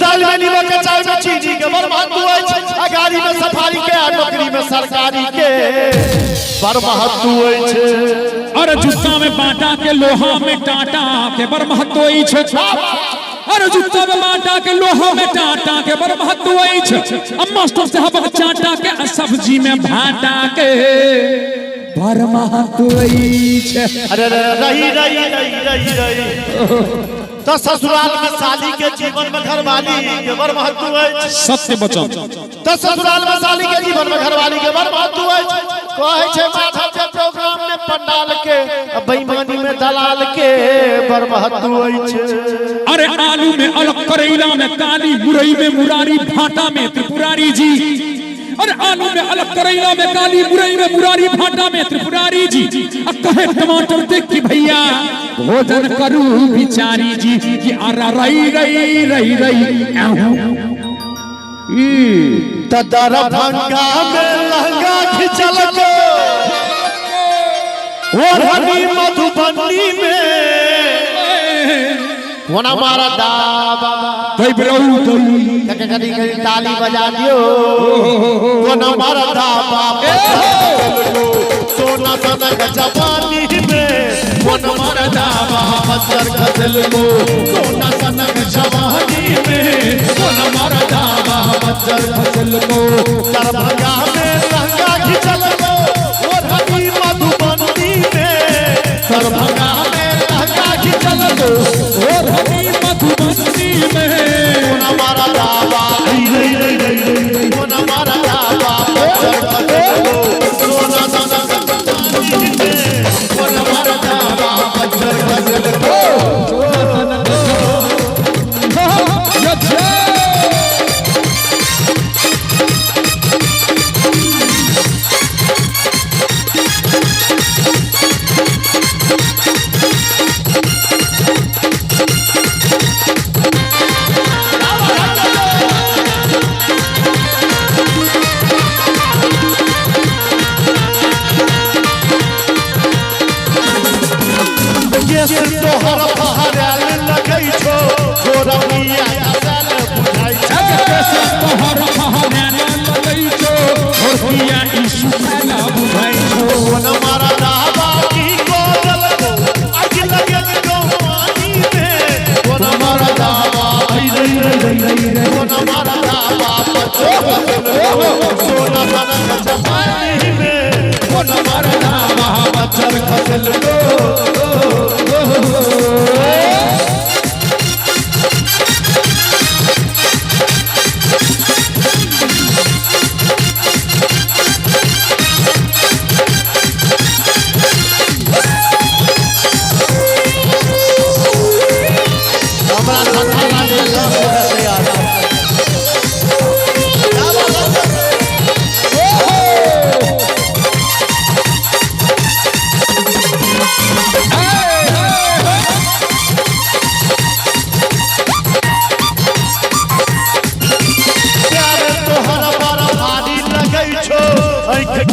दाल में नीमक के चाय में चीनी के बर्बाद हुए छे गाड़ी में सफारी के नौकरी में सरकारी के बर्बाद हुए छे अरे जूता में बाटा के लोहा में टाटा के बर्बाद हुए छे अरे जूता में बाटा के लोहा में टाटा के बर्बाद हुए छे मास्टर साहब चाटा के सब्जी में भाटा के बर्बाद हुए छे अरे रही तो ससुराल में साली के जीवन में घरवाली के बर्बाद हुए सत्य वचन तो ससुराल में साली के जीवन में घरवाली के बर्बाद हुए कहे छे माथा के प्रोग्राम में पंडाल के बेईमानी में दलाल के बर्बाद हुए छे अरे आलू में अलग करेला में काली मुरई में मुरारी भाटा में त्रिपुरारी जी अरे आलू में अलग करेला में काली मुरई में मुरारी भाटा में त्रिपुरारी जी अब कहे टमाटर देख कि भैया भोजन करूं बिचारी जी कि अरे रई रई रई रई तदर भंगा में लहंगा खिंचल के और हनी मधुबनी में वना मारा दाबा कोई बरऊ कदी ताली बजा दियो वना मारा दाबा सोना सनक जवानी में वना मारा दाबा बच्चर खसल को सोना सनक जवानी में वना मारा दाबा बच्चर खसल को दरभंगा में लहंगा खिंचल को और हनी मधुबनी में दरभंगा में लहंगा खिंचल को और हनी मधुबनी में वना मारा दाबा वना मारा दाबा सोना सनक जवानी में वना मारा दाबा बच्चर खसल को तोहर पहाड़ लगै छो गोरमिया असल बुझाई छे तोहर पहाड़ लगै छो गोरमिया ईशु खाना बुझाई छो वना मारा दाबा की कोदल आग लगे जवानी में वना मारा दाबा वना मारा दाबा सोना सनक जवानी में वना मारा दाबा बच्चर खसल को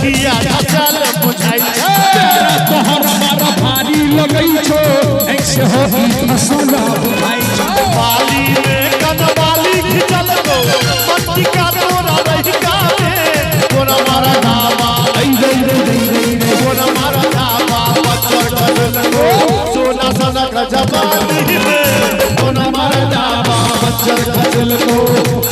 किया चल बुझाई तेरा तोहर मारा भारी लगई छो ऐसे हो मसाला बुझाई छो बाली में कनवाली खिचल को मट्टी का तोरा रही का तोरा मारा दावा तोरा मारा दावा बच्चर खसल को सोना सनक जवानी में तोरा मारा दावा बच्चर खसल को